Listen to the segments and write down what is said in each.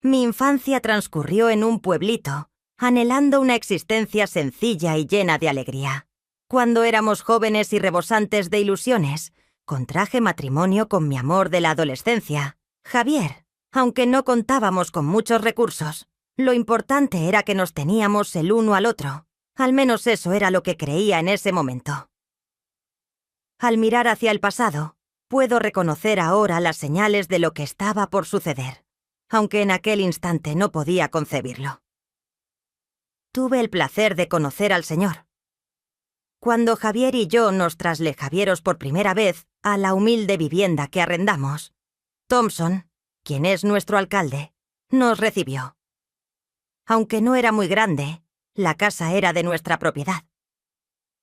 Mi infancia transcurrió en un pueblito, anhelando una existencia sencilla y llena de alegría. Cuando éramos jóvenes y rebosantes de ilusiones, contraje matrimonio con mi amor de la adolescencia, Javier. Aunque no contábamos con muchos recursos, lo importante era que nos teníamos el uno al otro. Al menos eso era lo que creía en ese momento. Al mirar hacia el pasado, puedo reconocer ahora las señales de lo que estaba por suceder, aunque en aquel instante no podía concebirlo. Tuve el placer de conocer al Señor. Cuando Javier y yo nos trasladamos por primera vez a la humilde vivienda que arrendamos, Thompson, quien es nuestro alcalde, nos recibió. Aunque no era muy grande, la casa era de nuestra propiedad.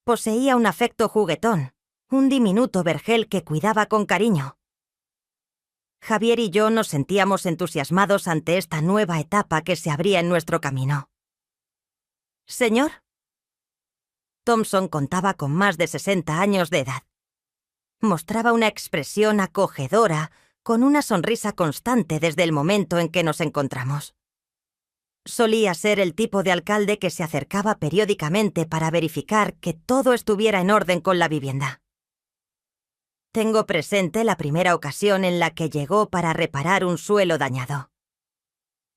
Poseía un afecto juguetón, un diminuto vergel que cuidaba con cariño. Javier y yo nos sentíamos entusiasmados ante esta nueva etapa que se abría en nuestro camino. «Señor». Thompson contaba con más de 60 años de edad. Mostraba una expresión acogedora, con una sonrisa constante desde el momento en que nos encontramos. Solía ser el tipo de alcalde que se acercaba periódicamente para verificar que todo estuviera en orden con la vivienda. Tengo presente la primera ocasión en la que llegó para reparar un suelo dañado.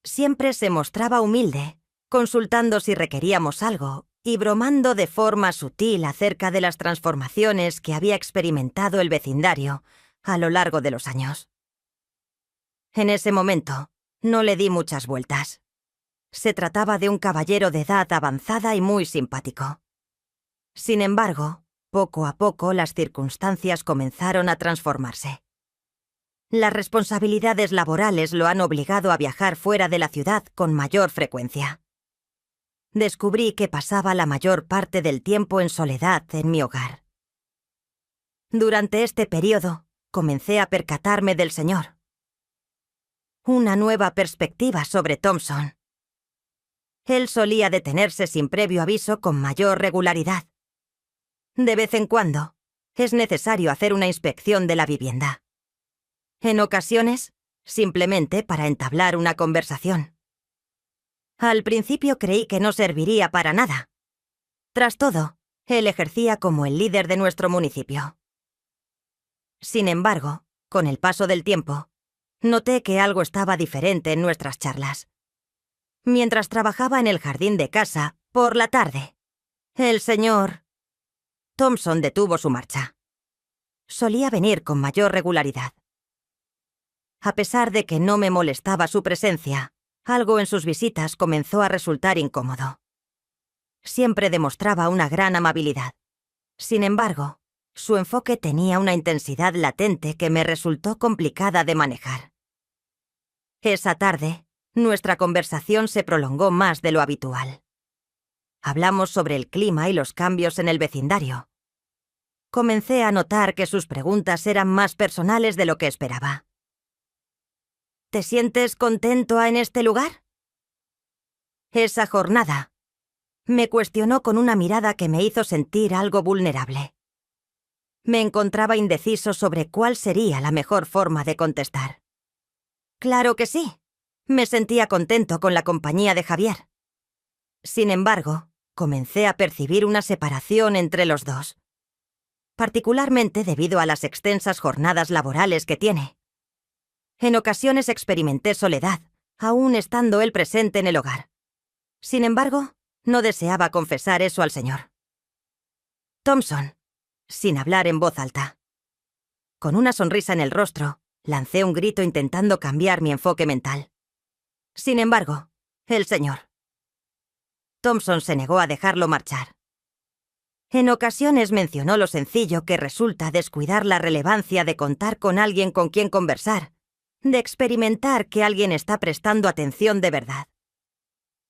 Siempre se mostraba humilde, consultando si requeríamos algo y bromando de forma sutil acerca de las transformaciones que había experimentado el vecindario a lo largo de los años. En ese momento, no le di muchas vueltas. Se trataba de un caballero de edad avanzada y muy simpático. Sin embargo, poco a poco las circunstancias comenzaron a transformarse. Las responsabilidades laborales lo han obligado a viajar fuera de la ciudad con mayor frecuencia. Descubrí que pasaba la mayor parte del tiempo en soledad en mi hogar. Durante este periodo, comencé a percatarme del Señor. Una nueva perspectiva sobre Thompson. Él solía detenerse sin previo aviso con mayor regularidad. De vez en cuando, es necesario hacer una inspección de la vivienda. En ocasiones, simplemente para entablar una conversación. Al principio creí que no serviría para nada. Tras todo, él ejercía como el líder de nuestro municipio. Sin embargo, con el paso del tiempo, noté que algo estaba diferente en nuestras charlas. Mientras trabajaba en el jardín de casa, por la tarde, el señor Thompson detuvo su marcha. Solía venir con mayor regularidad. A pesar de que no me molestaba su presencia, algo en sus visitas comenzó a resultar incómodo. Siempre demostraba una gran amabilidad. Sin embargo, su enfoque tenía una intensidad latente que me resultó complicada de manejar. Esa tarde, nuestra conversación se prolongó más de lo habitual. Hablamos sobre el clima y los cambios en el vecindario. Comencé a notar que sus preguntas eran más personales de lo que esperaba. ¿Te sientes contento en este lugar? Esa jornada me cuestionó con una mirada que me hizo sentir algo vulnerable. Me encontraba indeciso sobre cuál sería la mejor forma de contestar. Claro que sí. Me sentía contento con la compañía de Javier. Sin embargo, comencé a percibir una separación entre los dos, particularmente debido a las extensas jornadas laborales que tiene. En ocasiones experimenté soledad, aún estando él presente en el hogar. Sin embargo, no deseaba confesar eso al señor. Thompson, sin hablar en voz alta. Con una sonrisa en el rostro, lancé un grito intentando cambiar mi enfoque mental. Sin embargo, el señor Thompson se negó a dejarlo marchar. En ocasiones mencionó lo sencillo que resulta descuidar la relevancia de contar con alguien con quien conversar, de experimentar que alguien está prestando atención de verdad.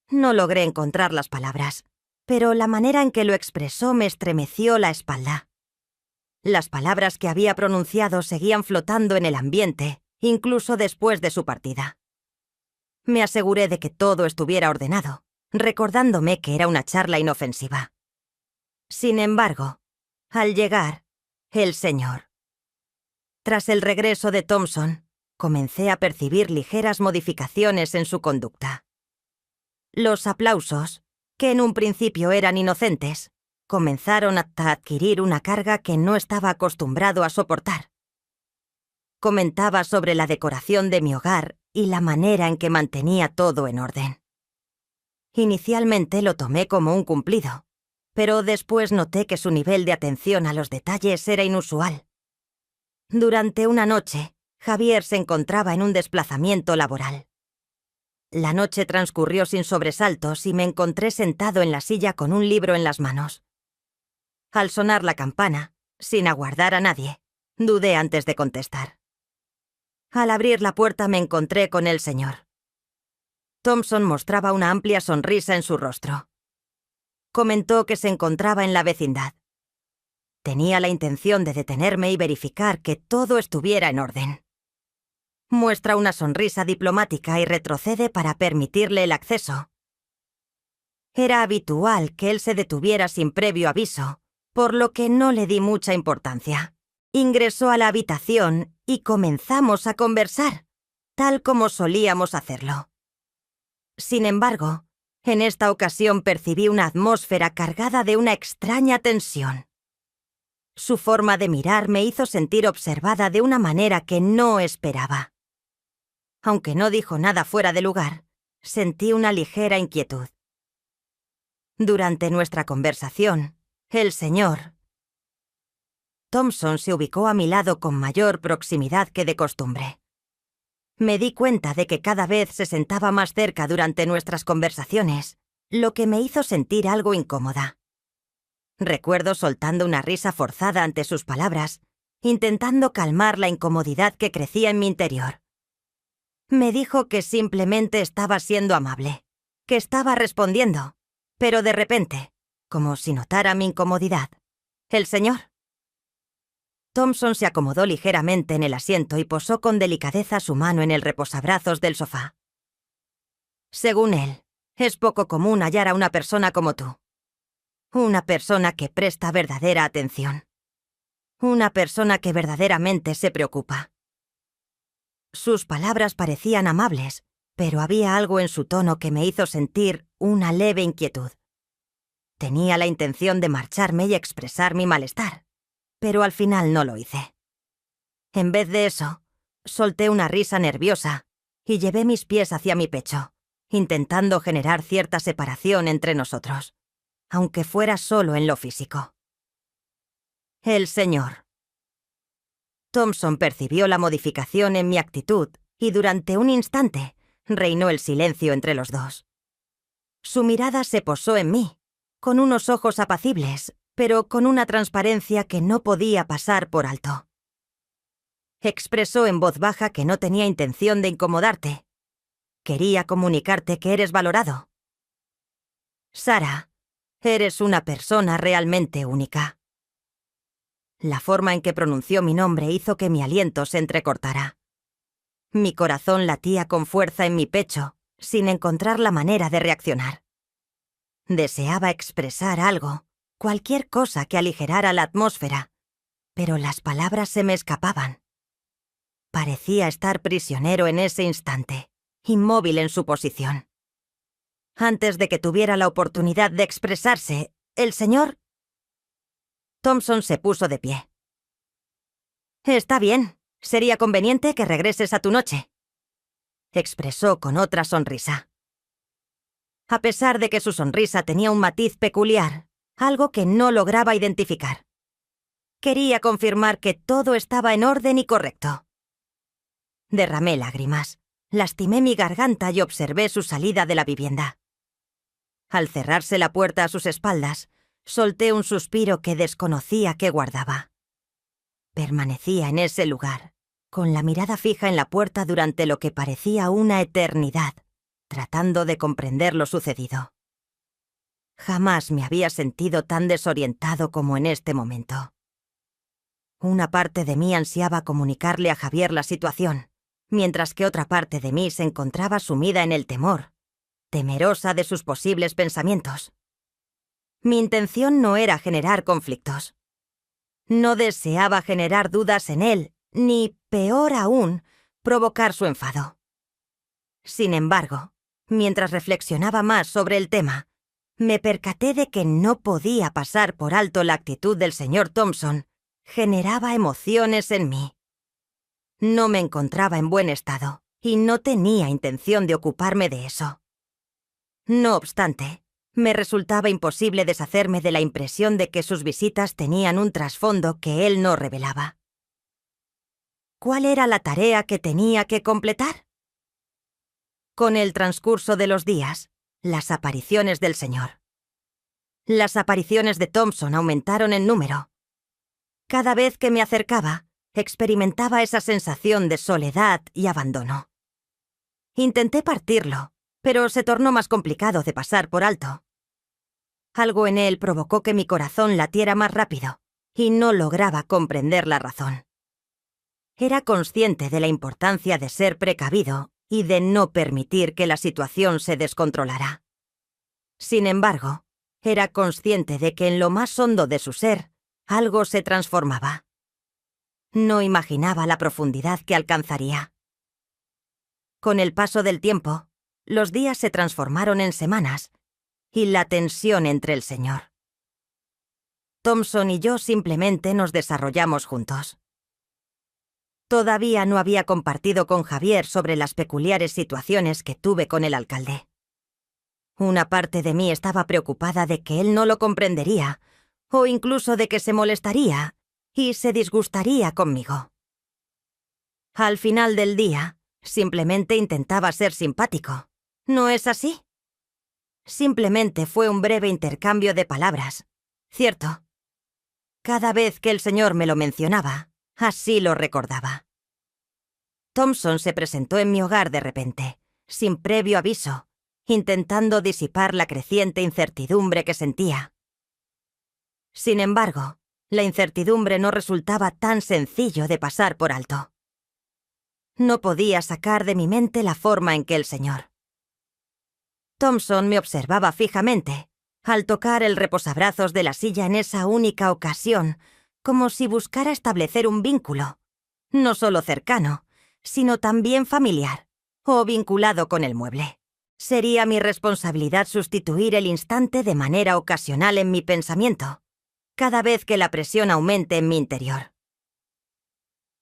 No logré encontrar las palabras, pero la manera en que lo expresó me estremeció la espalda. Las palabras que había pronunciado seguían flotando en el ambiente, incluso después de su partida. Me aseguré de que todo estuviera ordenado, recordándome que era una charla inofensiva. Sin embargo, al llegar, el señor. Tras el regreso de Thompson, comencé a percibir ligeras modificaciones en su conducta. Los aplausos, que en un principio eran inocentes, comenzaron a adquirir una carga que no estaba acostumbrado a soportar. Comentaba sobre la decoración de mi hogar y la manera en que mantenía todo en orden. Inicialmente lo tomé como un cumplido, pero después noté que su nivel de atención a los detalles era inusual. Durante una noche, Javier se encontraba en un desplazamiento laboral. La noche transcurrió sin sobresaltos y me encontré sentado en la silla con un libro en las manos. Al sonar la campana, sin aguardar a nadie, dudé antes de contestar. Al abrir la puerta me encontré con el señor. Thompson mostraba una amplia sonrisa en su rostro. Comentó que se encontraba en la vecindad. Tenía la intención de detenerme y verificar que todo estuviera en orden. Muestra una sonrisa diplomática y retrocede para permitirle el acceso. Era habitual que él se detuviera sin previo aviso, por lo que no le di mucha importancia. Ingresó a la habitación y comenzamos a conversar, tal como solíamos hacerlo. Sin embargo, en esta ocasión percibí una atmósfera cargada de una extraña tensión. Su forma de mirar me hizo sentir observada de una manera que no esperaba. Aunque no dijo nada fuera de lugar, sentí una ligera inquietud. Durante nuestra conversación, el señor Thompson se ubicó a mi lado con mayor proximidad que de costumbre. Me di cuenta de que cada vez se sentaba más cerca durante nuestras conversaciones, lo que me hizo sentir algo incómoda. Recuerdo soltando una risa forzada ante sus palabras, intentando calmar la incomodidad que crecía en mi interior. Me dijo que simplemente estaba siendo amable, que estaba respondiendo, pero de repente, como si notara mi incomodidad, el señor Thompson se acomodó ligeramente en el asiento y posó con delicadeza su mano en el reposabrazos del sofá. Según él, es poco común hallar a una persona como tú. Una persona que presta verdadera atención. Una persona que verdaderamente se preocupa. Sus palabras parecían amables, pero había algo en su tono que me hizo sentir una leve inquietud. Tenía la intención de marcharme y expresar mi malestar, pero al final no lo hice. En vez de eso, solté una risa nerviosa y llevé mis pies hacia mi pecho, intentando generar cierta separación entre nosotros, aunque fuera solo en lo físico. El señor Thompson percibió la modificación en mi actitud y durante un instante reinó el silencio entre los dos. Su mirada se posó en mí, con unos ojos apacibles, pero con una transparencia que no podía pasar por alto. Expresó en voz baja que no tenía intención de incomodarte. Quería comunicarte que eres valorado. Sara, eres una persona realmente única. La forma en que pronunció mi nombre hizo que mi aliento se entrecortara. Mi corazón latía con fuerza en mi pecho, sin encontrar la manera de reaccionar. Deseaba expresar algo, cualquier cosa que aligerara la atmósfera, pero las palabras se me escapaban. Parecía estar prisionero en ese instante, inmóvil en su posición. Antes de que tuviera la oportunidad de expresarse, el señor Thompson se puso de pie. «Está bien, sería conveniente que regreses a tu noche», expresó con otra sonrisa. A pesar de que su sonrisa tenía un matiz peculiar, algo que no lograba identificar. Quería confirmar que todo estaba en orden y correcto. Derramé lágrimas, lastimé mi garganta y observé su salida de la vivienda. Al cerrarse la puerta a sus espaldas, solté un suspiro que desconocía que guardaba. Permanecía en ese lugar, con la mirada fija en la puerta durante lo que parecía una eternidad, tratando de comprender lo sucedido. Jamás me había sentido tan desorientado como en este momento. Una parte de mí ansiaba comunicarle a Javier la situación, mientras que otra parte de mí se encontraba sumida en el temor, temerosa de sus posibles pensamientos. Mi intención no era generar conflictos. No deseaba generar dudas en él, ni, peor aún, provocar su enfado. Sin embargo, mientras reflexionaba más sobre el tema, me percaté de que no podía pasar por alto la actitud del señor Thompson. Generaba emociones en mí. No me encontraba en buen estado y no tenía intención de ocuparme de eso. No obstante, me resultaba imposible deshacerme de la impresión de que sus visitas tenían un trasfondo que él no revelaba. ¿Cuál era la tarea que tenía que completar? Con el transcurso de los días, las apariciones del señor. Las apariciones de Thompson aumentaron en número. Cada vez que me acercaba, experimentaba esa sensación de soledad y abandono. Intenté partirlo, pero se tornó más complicado de pasar por alto. Algo en él provocó que mi corazón latiera más rápido, y no lograba comprender la razón. Era consciente de la importancia de ser precavido y de no permitir que la situación se descontrolara. Sin embargo, era consciente de que en lo más hondo de su ser, algo se transformaba. No imaginaba la profundidad que alcanzaría. Con el paso del tiempo, los días se transformaron en semanas y la tensión entre el señor. Thompson y yo simplemente nos desarrollamos juntos. Todavía no había compartido con Javier sobre las peculiares situaciones que tuve con el alcalde. Una parte de mí estaba preocupada de que él no lo comprendería, o incluso de que se molestaría y se disgustaría conmigo. Al final del día, simplemente intentaba ser simpático. ¿No es así? Simplemente fue un breve intercambio de palabras, ¿cierto? Cada vez que el señor me lo mencionaba, así lo recordaba. Thompson se presentó en mi hogar de repente, sin previo aviso, intentando disipar la creciente incertidumbre que sentía. Sin embargo, la incertidumbre no resultaba tan sencillo de pasar por alto. No podía sacar de mi mente la forma en que el señor Thompson me observaba fijamente, al tocar el reposabrazos de la silla en esa única ocasión, como si buscara establecer un vínculo, no solo cercano, sino también familiar, o vinculado con el mueble. Sería mi responsabilidad sustituir el instante de manera ocasional en mi pensamiento, cada vez que la presión aumente en mi interior.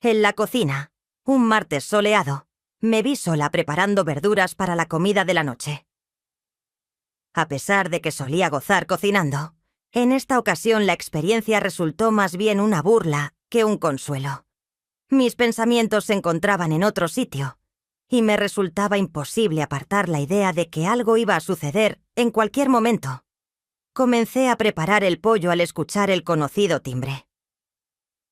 En la cocina, un martes soleado, me vi sola preparando verduras para la comida de la noche. A pesar de que solía gozar cocinando, en esta ocasión la experiencia resultó más bien una burla que un consuelo. Mis pensamientos se encontraban en otro sitio, y me resultaba imposible apartar la idea de que algo iba a suceder en cualquier momento. Comencé a preparar el pollo al escuchar el conocido timbre.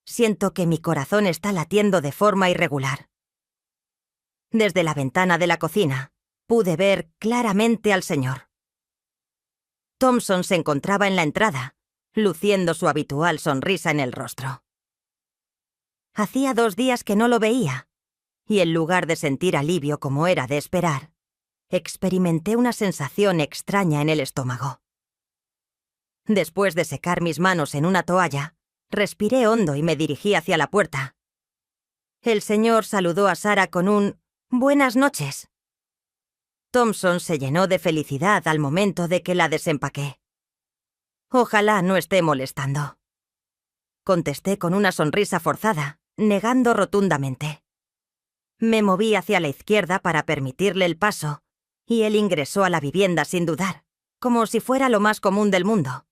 Siento que mi corazón está latiendo de forma irregular. Desde la ventana de la cocina, pude ver claramente al señor. Thompson se encontraba en la entrada, luciendo su habitual sonrisa en el rostro. Hacía 2 días que no lo veía, y en lugar de sentir alivio como era de esperar, experimenté una sensación extraña en el estómago. Después de secar mis manos en una toalla, respiré hondo y me dirigí hacia la puerta. El señor saludó a Sara con un «Buenas noches». Thompson se llenó de felicidad al momento de que la desempaqué. «Ojalá no esté molestando», contesté con una sonrisa forzada, negando rotundamente. Me moví hacia la izquierda para permitirle el paso, y él ingresó a la vivienda sin dudar, como si fuera lo más común del mundo.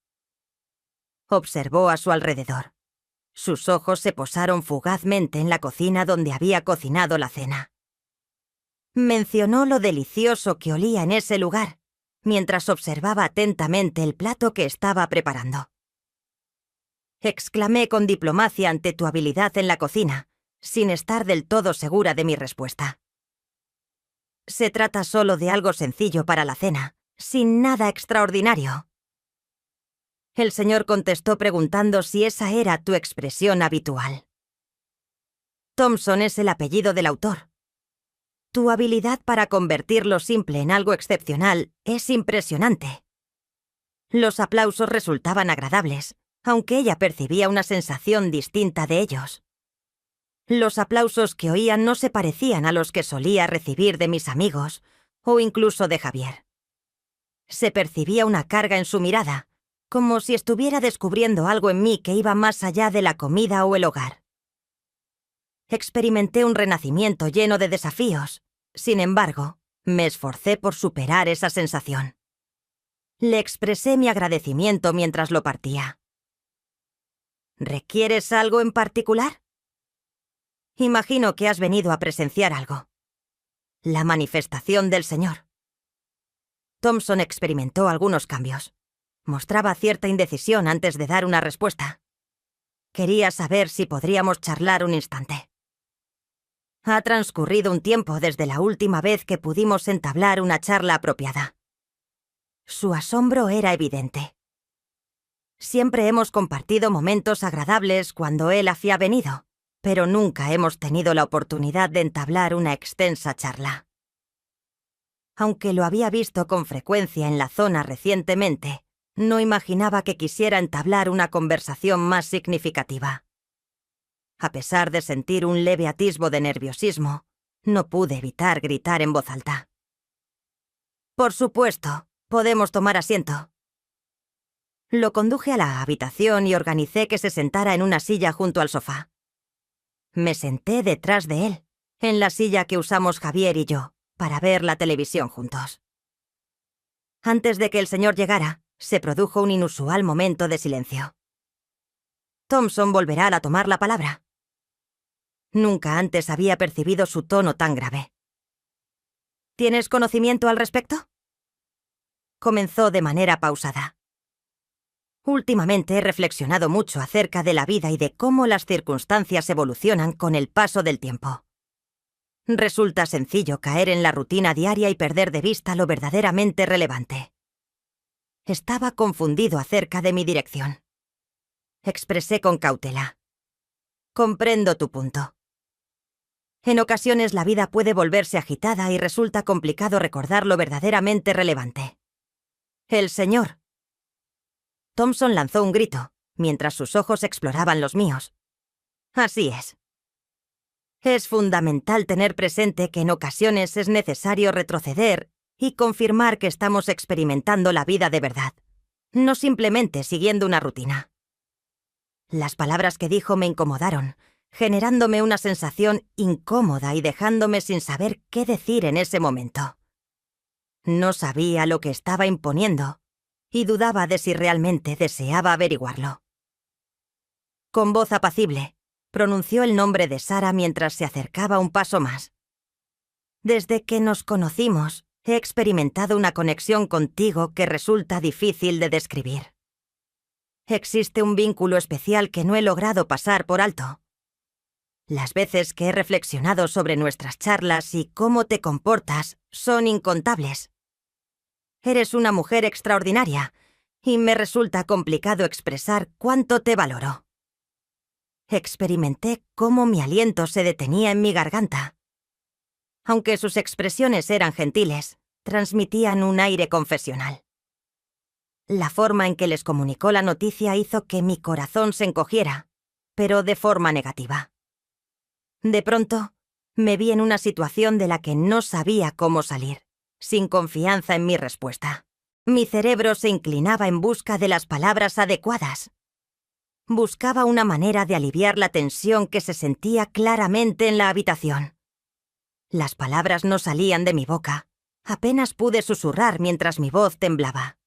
Observó a su alrededor. Sus ojos se posaron fugazmente en la cocina donde había cocinado la cena. Mencionó lo delicioso que olía en ese lugar, mientras observaba atentamente el plato que estaba preparando. Exclamé con diplomacia ante tu habilidad en la cocina, sin estar del todo segura de mi respuesta. Se trata solo de algo sencillo para la cena, sin nada extraordinario. El señor contestó preguntando si esa era tu expresión habitual. Thompson es el apellido del autor. Tu habilidad para convertir lo simple en algo excepcional es impresionante. Los aplausos resultaban agradables, aunque ella percibía una sensación distinta de ellos. Los aplausos que oía no se parecían a los que solía recibir de mis amigos o incluso de Javier. Se percibía una carga en su mirada, como si estuviera descubriendo algo en mí que iba más allá de la comida o el hogar. Experimenté un renacimiento lleno de desafíos. Sin embargo, me esforcé por superar esa sensación. Le expresé mi agradecimiento mientras lo partía. ¿Requieres algo en particular? Imagino que has venido a presenciar algo. La manifestación del Señor. Thompson experimentó algunos cambios. Mostraba cierta indecisión antes de dar una respuesta. Quería saber si podríamos charlar un instante. Ha transcurrido un tiempo desde la última vez que pudimos entablar una charla apropiada. Su asombro era evidente. Siempre hemos compartido momentos agradables cuando él había venido, pero nunca hemos tenido la oportunidad de entablar una extensa charla. Aunque lo había visto con frecuencia en la zona recientemente, no imaginaba que quisiera entablar una conversación más significativa. A pesar de sentir un leve atisbo de nerviosismo, no pude evitar gritar en voz alta. «Por supuesto, podemos tomar asiento». Lo conduje a la habitación y organicé que se sentara en una silla junto al sofá. Me senté detrás de él, en la silla que usamos Javier y yo, para ver la televisión juntos. Antes de que el señor llegara, se produjo un inusual momento de silencio. Thompson volverá a tomar la palabra. Nunca antes había percibido su tono tan grave. ¿Tienes conocimiento al respecto? Comenzó de manera pausada. Últimamente he reflexionado mucho acerca de la vida y de cómo las circunstancias evolucionan con el paso del tiempo. Resulta sencillo caer en la rutina diaria y perder de vista lo verdaderamente relevante. Estaba confundido acerca de mi dirección. Expresé con cautela. Comprendo tu punto. En ocasiones la vida puede volverse agitada y resulta complicado recordar lo verdaderamente relevante. El Señor. Thompson lanzó un grito, mientras sus ojos exploraban los míos. Así es. Es fundamental tener presente que en ocasiones es necesario retroceder y confirmar que estamos experimentando la vida de verdad, no simplemente siguiendo una rutina. Las palabras que dijo me incomodaron, generándome una sensación incómoda y dejándome sin saber qué decir en ese momento. No sabía lo que estaba imponiendo y dudaba de si realmente deseaba averiguarlo. Con voz apacible, pronunció el nombre de Sara mientras se acercaba un paso más. Desde que nos conocimos, he experimentado una conexión contigo que resulta difícil de describir. Existe un vínculo especial que no he logrado pasar por alto. Las veces que he reflexionado sobre nuestras charlas y cómo te comportas son incontables. Eres una mujer extraordinaria y me resulta complicado expresar cuánto te valoro. Experimenté cómo mi aliento se detenía en mi garganta. Aunque sus expresiones eran gentiles, transmitían un aire confesional. La forma en que les comunicó la noticia hizo que mi corazón se encogiera, pero de forma negativa. De pronto, me vi en una situación de la que no sabía cómo salir, sin confianza en mi respuesta. Mi cerebro se inclinaba en busca de las palabras adecuadas. Buscaba una manera de aliviar la tensión que se sentía claramente en la habitación. Las palabras no salían de mi boca. Apenas pude susurrar mientras mi voz temblaba.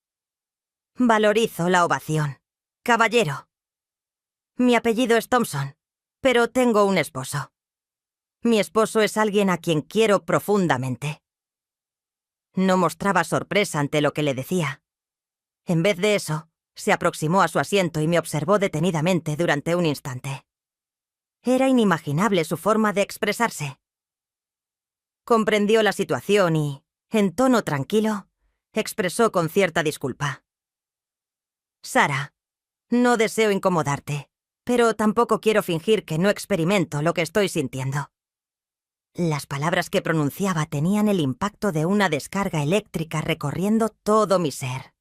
Valorizo la ovación. Caballero. Mi apellido es Thompson, pero tengo un esposo. Mi esposo es alguien a quien quiero profundamente. No mostraba sorpresa ante lo que le decía. En vez de eso, se aproximó a su asiento y me observó detenidamente durante un instante. Era inimaginable su forma de expresarse. Comprendió la situación y, en tono tranquilo, expresó con cierta disculpa. Sara, no deseo incomodarte, pero tampoco quiero fingir que no experimento lo que estoy sintiendo. Las palabras que pronunciaba tenían el impacto de una descarga eléctrica recorriendo todo mi ser.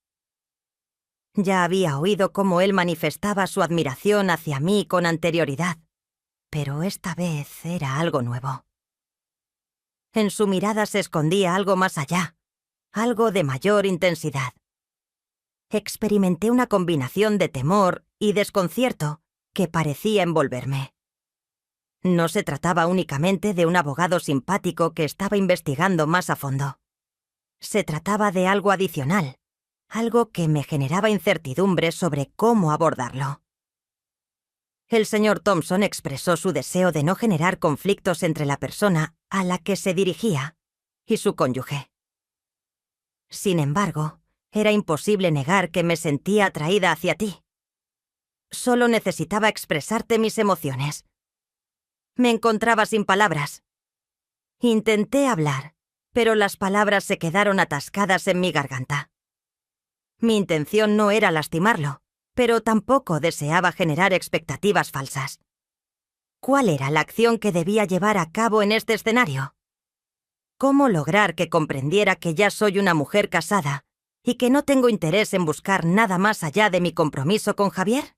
Ya había oído cómo él manifestaba su admiración hacia mí con anterioridad, pero esta vez era algo nuevo. En su mirada se escondía algo más allá, algo de mayor intensidad. Experimenté una combinación de temor y desconcierto que parecía envolverme. No se trataba únicamente de un abogado simpático que estaba investigando más a fondo. Se trataba de algo adicional, algo que me generaba incertidumbre sobre cómo abordarlo. El señor Thompson expresó su deseo de no generar conflictos entre la persona a la que se dirigía y su cónyuge. Sin embargo, era imposible negar que me sentía atraída hacia ti. Solo necesitaba expresarte mis emociones. Me encontraba sin palabras. Intenté hablar, pero las palabras se quedaron atascadas en mi garganta. Mi intención no era lastimarlo, pero tampoco deseaba generar expectativas falsas. ¿Cuál era la acción que debía llevar a cabo en este escenario? ¿Cómo lograr que comprendiera que ya soy una mujer casada y que no tengo interés en buscar nada más allá de mi compromiso con Javier?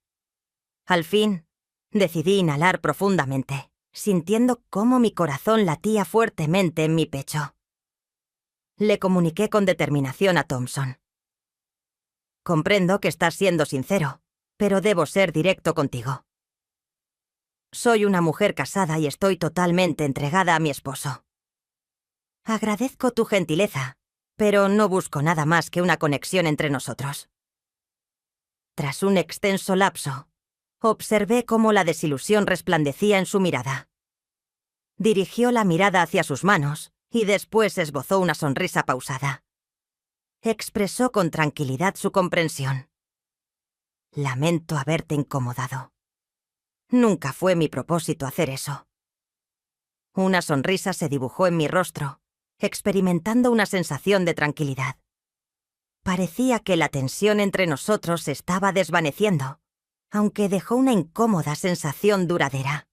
Al fin, decidí inhalar profundamente, sintiendo cómo mi corazón latía fuertemente en mi pecho. Le comuniqué con determinación a Thompson. Comprendo que estás siendo sincero, pero debo ser directo contigo. Soy una mujer casada y estoy totalmente entregada a mi esposo. Agradezco tu gentileza, pero no busco nada más que una conexión entre nosotros. Tras un extenso lapso, observé cómo la desilusión resplandecía en su mirada. Dirigió la mirada hacia sus manos y después esbozó una sonrisa pausada. Expresó con tranquilidad su comprensión. Lamento haberte incomodado. Nunca fue mi propósito hacer eso. Una sonrisa se dibujó en mi rostro, experimentando una sensación de tranquilidad. Parecía que la tensión entre nosotros se estaba desvaneciendo, aunque dejó una incómoda sensación duradera.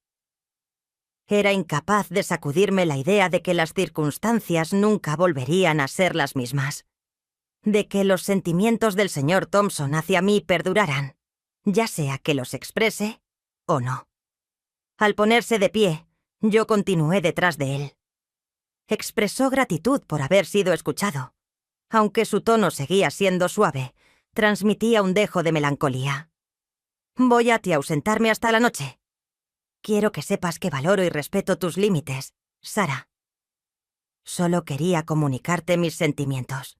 Era incapaz de sacudirme la idea de que las circunstancias nunca volverían a ser las mismas, de que los sentimientos del señor Thompson hacia mí perduraran, ya sea que los exprese o no. Al ponerse de pie, yo continué detrás de él. Expresó gratitud por haber sido escuchado. Aunque su tono seguía siendo suave, transmitía un dejo de melancolía. Voy a ausentarme hasta la noche. Quiero que sepas que valoro y respeto tus límites, Sara. Solo quería comunicarte mis sentimientos.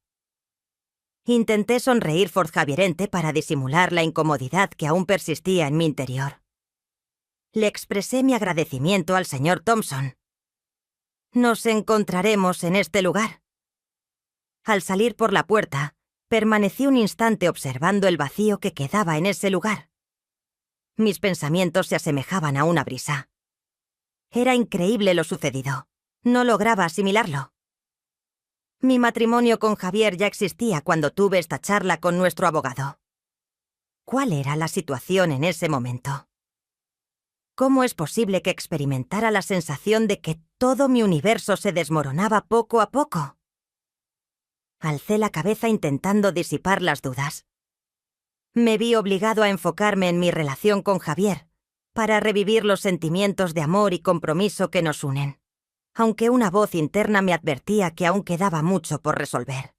Intenté sonreír forzjavierente para disimular la incomodidad que aún persistía en mi interior. Le expresé mi agradecimiento al señor Thompson. Nos encontraremos en este lugar. Al salir por la puerta, permanecí un instante observando el vacío que quedaba en ese lugar. Mis pensamientos se asemejaban a una brisa. Era increíble lo sucedido. No lograba asimilarlo. Mi matrimonio con Javier ya existía cuando tuve esta charla con nuestro abogado. ¿Cuál era la situación en ese momento? ¿Cómo es posible que experimentara la sensación de que todo mi universo se desmoronaba poco a poco? Alcé la cabeza intentando disipar las dudas. Me vi obligado a enfocarme en mi relación con Javier, para revivir los sentimientos de amor y compromiso que nos unen, aunque una voz interna me advertía que aún quedaba mucho por resolver.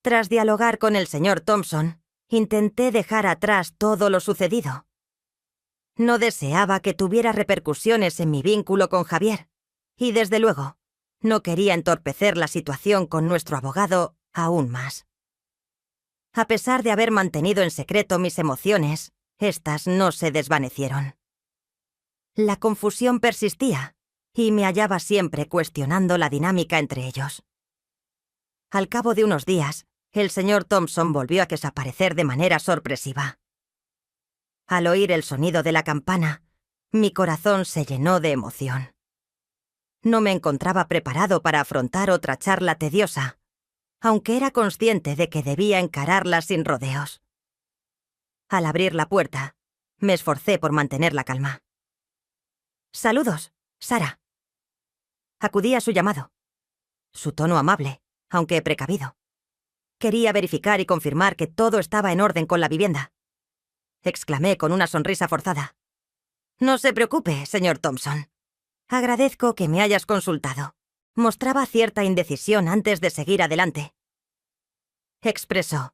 Tras dialogar con el señor Thompson, intenté dejar atrás todo lo sucedido. No deseaba que tuviera repercusiones en mi vínculo con Javier, y desde luego, no quería entorpecer la situación con nuestro abogado aún más. A pesar de haber mantenido en secreto mis emociones, estas no se desvanecieron. La confusión persistía, y me hallaba siempre cuestionando la dinámica entre ellos. Al cabo de unos días, el señor Thompson volvió a desaparecer de manera sorpresiva. Al oír el sonido de la campana, mi corazón se llenó de emoción. No me encontraba preparado para afrontar otra charla tediosa, aunque era consciente de que debía encararla sin rodeos. Al abrir la puerta, me esforcé por mantener la calma. «Saludos, Sara». Acudí a su llamado. Su tono amable, aunque precavido. Quería verificar y confirmar que todo estaba en orden con la vivienda. Exclamé con una sonrisa forzada. No se preocupe, señor Thompson. Agradezco que me hayas consultado. Mostraba cierta indecisión antes de seguir adelante. Expresó: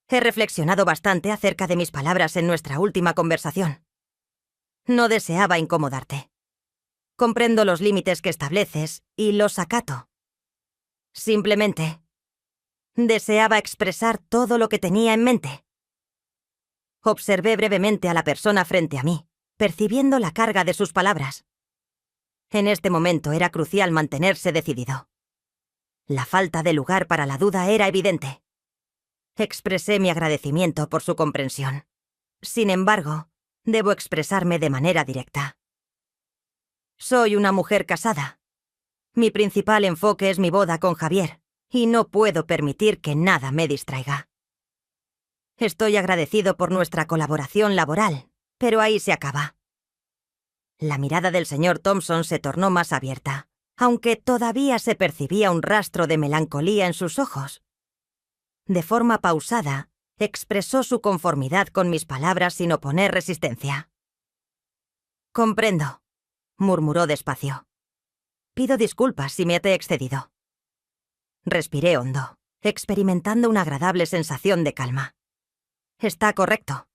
he reflexionado bastante acerca de mis palabras en nuestra última conversación. No deseaba incomodarte. Comprendo los límites que estableces y los acato. Simplemente deseaba expresar todo lo que tenía en mente. Observé brevemente a la persona frente a mí, percibiendo la carga de sus palabras. En este momento era crucial mantenerse decidido. La falta de lugar para la duda era evidente. Expresé mi agradecimiento por su comprensión. Sin embargo, debo expresarme de manera directa. Soy una mujer casada. Mi principal enfoque es mi boda con Javier, y no puedo permitir que nada me distraiga. Estoy agradecido por nuestra colaboración laboral, pero ahí se acaba. La mirada del señor Thompson se tornó más abierta, aunque todavía se percibía un rastro de melancolía en sus ojos. De forma pausada, expresó su conformidad con mis palabras sin oponer resistencia. «Comprendo», murmuró despacio. «Pido disculpas si me he excedido». Respiré hondo, experimentando una agradable sensación de calma. «Está correcto».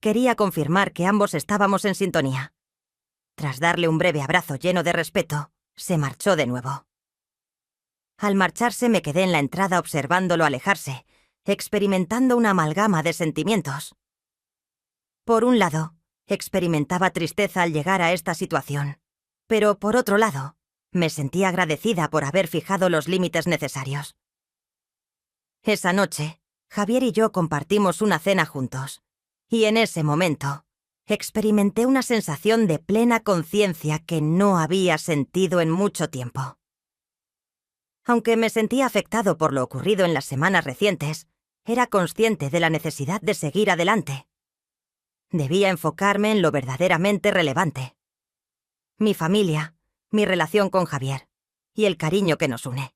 Quería confirmar que ambos estábamos en sintonía. Tras darle un breve abrazo lleno de respeto, se marchó de nuevo. Al marcharse me quedé en la entrada observándolo alejarse, experimentando una amalgama de sentimientos. Por un lado, experimentaba tristeza al llegar a esta situación, pero por otro lado, me sentía agradecida por haber fijado los límites necesarios. Esa noche, Javier y yo compartimos una cena juntos, y en ese momento, experimenté una sensación de plena conciencia que no había sentido en mucho tiempo. Aunque me sentía afectado por lo ocurrido en las semanas recientes, era consciente de la necesidad de seguir adelante. Debía enfocarme en lo verdaderamente relevante: mi familia, mi relación con Javier y el cariño que nos une.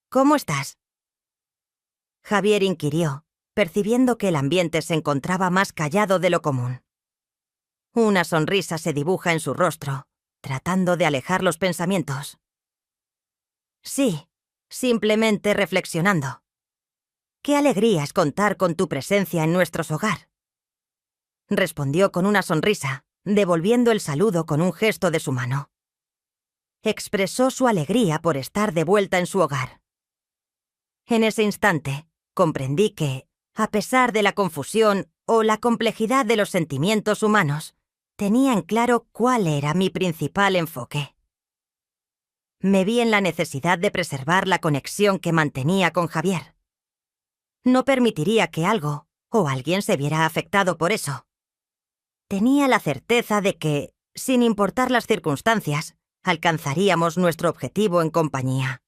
«¿Cómo estás?», Javier inquirió, percibiendo que el ambiente se encontraba más callado de lo común. Una sonrisa se dibuja en su rostro, tratando de alejar los pensamientos. «Sí, simplemente reflexionando. Qué alegría es contar con tu presencia en nuestro hogar», respondió con una sonrisa, devolviendo el saludo con un gesto de su mano. Expresó su alegría por estar de vuelta en su hogar. En ese instante, comprendí que, a pesar de la confusión o la complejidad de los sentimientos humanos, tenía en claro cuál era mi principal enfoque. Me vi en la necesidad de preservar la conexión que mantenía con Javier. No permitiría que algo o alguien se viera afectado por eso. Tenía la certeza de que, sin importar las circunstancias, alcanzaríamos nuestro objetivo en compañía.